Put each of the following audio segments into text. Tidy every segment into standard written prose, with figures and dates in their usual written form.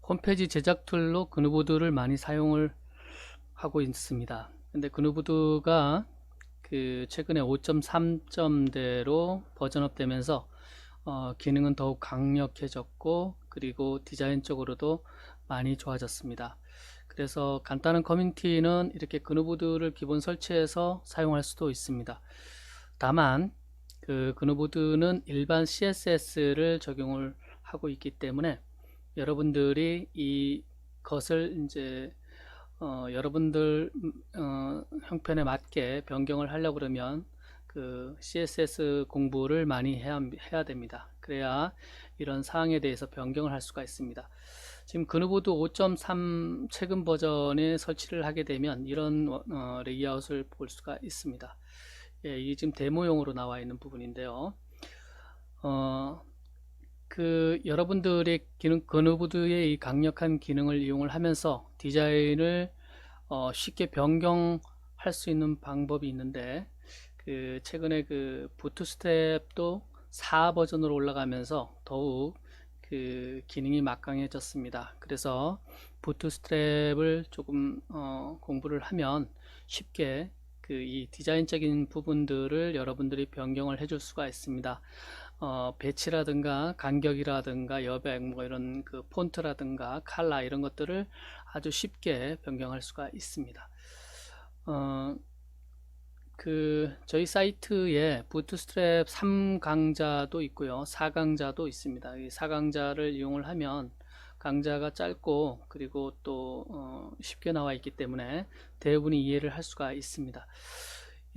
홈페이지 제작 툴로 그누보드를 많이 사용을 하고 있습니다. 근데 그누보드가 최근에 5.3점대로 버전업 되면서 기능은 더욱 강력해졌고, 그리고 디자인적으로도 많이 좋아졌습니다. 그래서 간단한 커뮤니티는 이렇게 그누보드를 기본 설치해서 사용할 수도 있습니다. 다만 그누보드는 일반 CSS를 적용을 하고 있기 때문에 여러분들이 이것을 이제 여러분들 형편에 맞게 변경을 하려고 그러면 그 CSS 공부를 많이 해야 됩니다. 그래야 이런 사항에 대해서 변경을 할 수가 있습니다. 지금 그누보드 5.3 최근 버전에 설치를 하게 되면 이런 레이아웃을 볼 수가 있습니다. 예, 이게 지금 데모용으로 나와 있는 부분인데요. 여러분들의 그누보드의 이 강력한 기능을 이용을 하면서 디자인을 쉽게 변경할 수 있는 방법이 있는데, 최근에 부트스트랩도 4 버전으로 올라가면서 더욱 기능이 막강해졌습니다. 그래서 부트스트랩을 조금 공부를 하면 쉽게 이 디자인적인 부분들을 여러분들이 변경을 해줄 수가 있습니다. 배치라든가 간격이라든가 여백, 뭐 이런 폰트라든가 컬러 이런 것들을 아주 쉽게 변경할 수가 있습니다. 저희 사이트에 부트스트랩 3강좌도 있고요, 4강좌도 있습니다. 이 4강좌를 이용을 하면 강좌가 짧고, 그리고 또 쉽게 나와 있기 때문에 대부분이 이해를 할 수가 있습니다.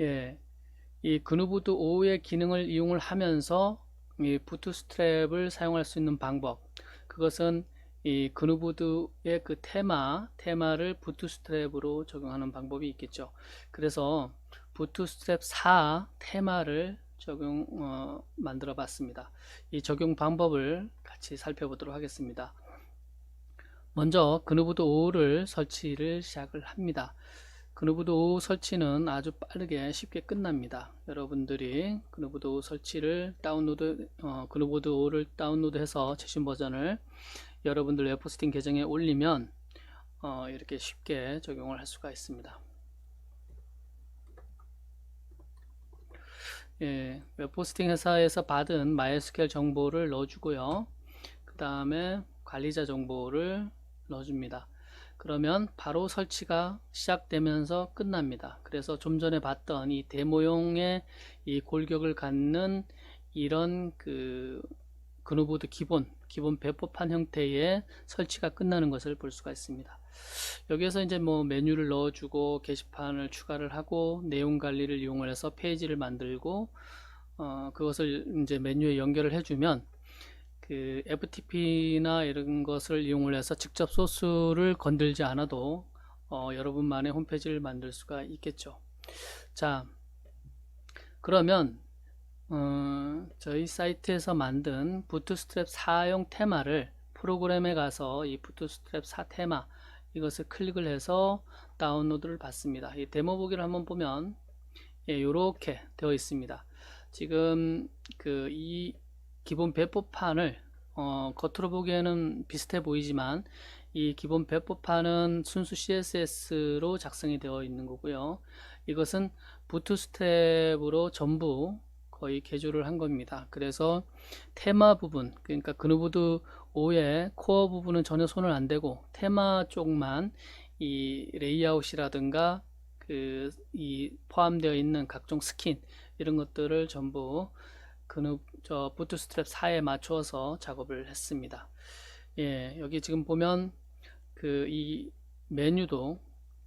예, 이 그누보드 5의 기능을 이용을 하면서 이 부트스트랩을 사용할 수 있는 방법, 그것은 이 그누보드의 테마를 부트스트랩으로 적용하는 방법이 있겠죠. 그래서 부트스트랩 4 테마를 만들어 봤습니다. 이 적용 방법을 같이 살펴보도록 하겠습니다. 먼저 그누보드 5를 설치를 시작을 합니다. 그누보드 5 설치는 아주 빠르게 쉽게 끝납니다. 여러분들이 그누보드 5 설치를 그누보드 5를 다운로드해서 최신 버전을 여러분들 웹호스팅 계정에 올리면 이렇게 쉽게 적용을 할 수가 있습니다. 예, 웹호스팅 회사에서 받은 MySQL 정보를 넣어주고요. 그 다음에 관리자 정보를 넣어줍니다. 그러면 바로 설치가 시작되면서 끝납니다. 그래서 좀 전에 봤던 이 데모용의 이 골격을 갖는 이런 그누보드 기본 배포판 형태의 설치가 끝나는 것을 볼 수가 있습니다. 여기에서 이제 뭐 메뉴를 넣어주고 게시판을 추가를 하고 내용 관리를 이용을 해서 페이지를 만들고 그것을 이제 메뉴에 연결을 해주면 FTP나 이런 것을 이용을 해서 직접 소스를 건들지 않아도 여러분만의 홈페이지를 만들 수가 있겠죠. 자, 그러면 저희 사이트에서 만든 부트스트랩 4용 테마를 프로그램에 가서 이 부트스트랩 4 테마 이것을 클릭을 해서 다운로드를 받습니다. 이 데모 보기를 한번 보면 이렇게 되어 있습니다. 지금 이 기본 배포판을 겉으로 보기에는 비슷해 보이지만 이 기본 배포판은 순수 CSS로 작성이 되어 있는 거고요. 이것은 부트스트랩으로 전부 거의 개조를 한 겁니다. 그래서 테마 부분, 그러니까 그누보드 5의 코어 부분은 전혀 손을 안 대고 테마 쪽만 이 레이아웃이라든가 이 포함되어 있는 각종 스킨 이런 것들을 전부 부트스트랩 4에 맞춰서 작업을 했습니다. 예, 여기 지금 보면 이 메뉴도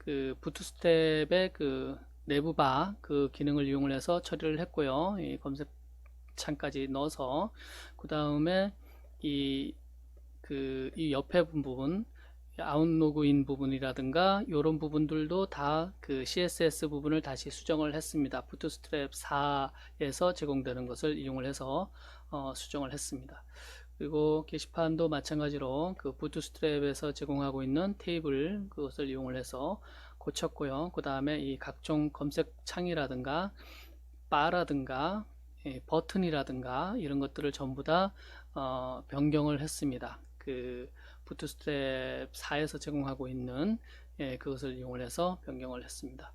부트스트랩의 내부바 기능을 이용을 해서 처리를 했고요. 이 검색창까지 넣어서 그 다음에 이 옆에 부분 아웃로그인 부분이라든가 이런 부분들도 다 CSS 부분을 다시 수정을 했습니다. 부트스트랩 4에서 제공되는 것을 이용을 해서 수정을 했습니다. 그리고 게시판도 마찬가지로 부트스트랩에서 제공하고 있는 테이블 그것을 이용을 해서 고쳤고요. 그 다음에 이 각종 검색 창이라든가 바라든가 버튼이라든가 이런 것들을 전부 다 변경을 했습니다. 부트스트랩 4에서 제공하고 있는 그것을 이용을 해서 변경을 했습니다.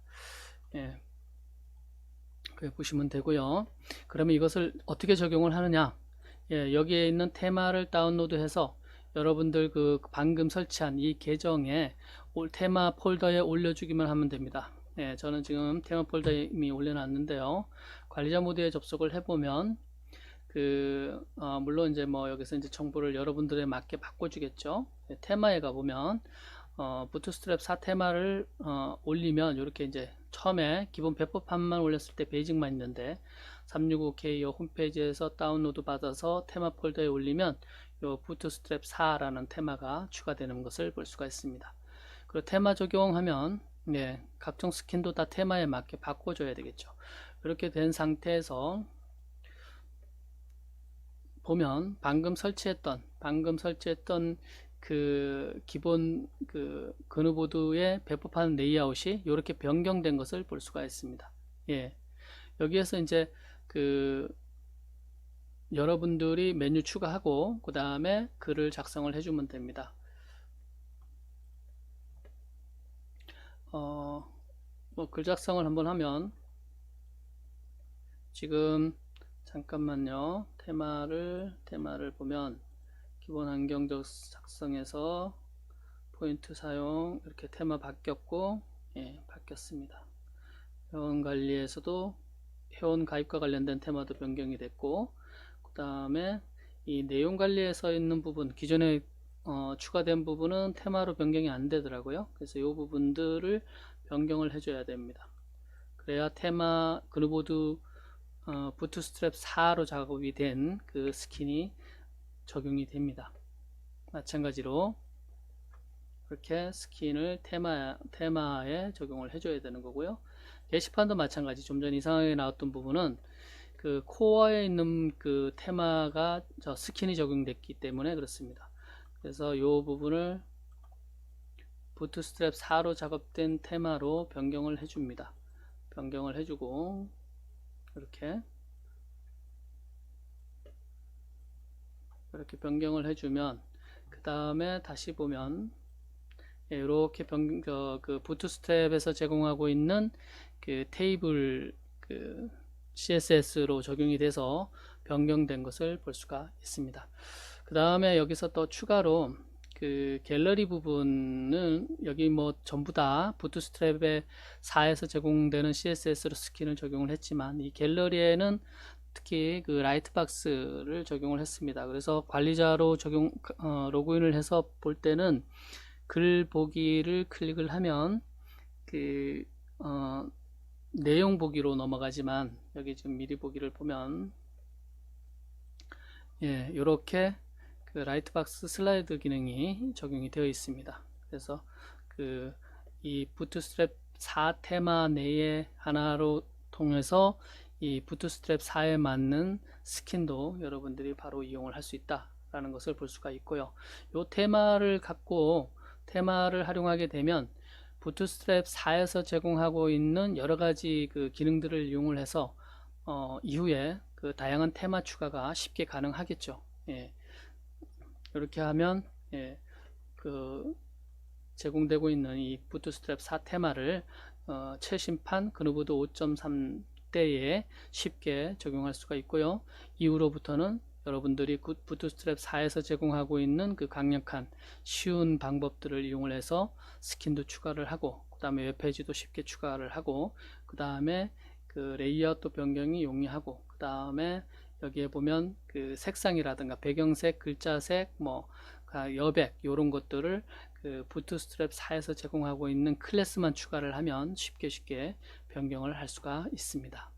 보시면 되고요. 그러면 이것을 어떻게 적용을 하느냐? 여기에 있는 테마를 다운로드해서 여러분들 그 방금 설치한 이 계정에 테마 폴더에 올려주기만 하면 됩니다. 저는 지금 테마 폴더에 이미 올려놨는데요. 관리자 모드에 접속을 해보면 물론 이제 뭐 여기서 이제 정보를 여러분들에 맞게 바꿔주겠죠. 테마에 가보면 부트스트랩 4 테마를 올리면 이렇게 이제 처음에 기본 배포판만 올렸을 때 베이직만 있는데 365K 홈페이지에서 다운로드 받아서 테마 폴더에 올리면 요 부트스트랩 4라는 테마가 추가되는 것을 볼 수가 있습니다. 그리고 테마 적용하면 각종 스킨도 다 테마에 맞게 바꿔줘야 되겠죠. 이렇게 된 상태에서 보면 방금 설치했던 그 기본 그 그누보드의 배포판 레이아웃이 이렇게 변경된 것을 볼 수가 있습니다. 여기에서 이제 여러분들이 메뉴 추가하고 그 다음에 글을 작성을 해주면 됩니다. 뭐 글 작성을 한번 하면 지금 잠깐만요. 테마를 보면 기본 환경적 작성에서 포인트 사용 이렇게 테마 바뀌었고 바뀌었습니다. 회원 관리에서도 회원 가입과 관련된 테마도 변경이 됐고 그 다음에 이 내용 관리에 서 있는 부분 기존에 추가된 부분은 테마로 변경이 안 되더라고요. 그래서 이 부분들을 변경을 해줘야 됩니다. 그래야 테마 그누보드 부트스트랩 4로 작업이 된 그 스킨이 적용이 됩니다. 마찬가지로 이렇게 스킨을 테마에 적용을 해줘야 되는 거고요. 게시판도 마찬가지. 좀 전 이상하게 나왔던 부분은 그 코어에 있는 그 테마가 스킨이 적용됐기 때문에 그렇습니다. 그래서 이 부분을 부트스트랩 4로 작업된 테마로 변경을 해줍니다. 변경을 해주고 이렇게 변경을 해주면 그 다음에 다시 보면 이렇게 그 부트스트랩에서 제공하고 있는 그 테이블 그 CSS로 적용이 돼서 변경된 것을 볼 수가 있습니다. 그 다음에 여기서 또 추가로 그 갤러리 부분은 여기 뭐 전부 다 부트스트랩의 4에서 제공되는 CSS로 스킨을 적용을 했지만 이 갤러리에는 특히 그 라이트박스를 적용을 했습니다. 그래서 관리자로 로그인을 해서 볼 때는 글 보기를 클릭을 하면 내용 보기로 넘어가지만 여기 지금 미리 보기를 보면 이렇게 그 라이트박스 슬라이드 기능이 적용이 되어 있습니다. 그래서 이 부트스트랩 4 테마 내에 하나로 통해서 이 부트스트랩 4에 맞는 스킨도 여러분들이 바로 이용을 할 수 있다라는 것을 볼 수가 있고요. 이 테마를 활용하게 되면 부트스트랩 4에서 제공하고 있는 여러 가지 그 기능들을 이용을 해서 이후에 그 다양한 테마 추가가 쉽게 가능하겠죠. 이렇게 하면 그 제공되고 있는 이 부트스트랩 4 테마를 최신판 그누보드 5.3 때에 쉽게 적용할 수가 있고요. 이후로부터는 여러분들이 부트스트랩 4에서 제공하고 있는 그 강력한 쉬운 방법들을 이용을 해서 스킨도 추가를 하고 그 다음에 웹페이지도 쉽게 추가를 하고 그 다음에 그 레이아웃도 변경이 용이하고 그 다음에 여기에 보면 그 색상이라든가 배경색, 글자색, 뭐 여백 이런 것들을 그 부트스트랩 4에서 제공하고 있는 클래스만 추가를 하면 쉽게 변경을 할 수가 있습니다.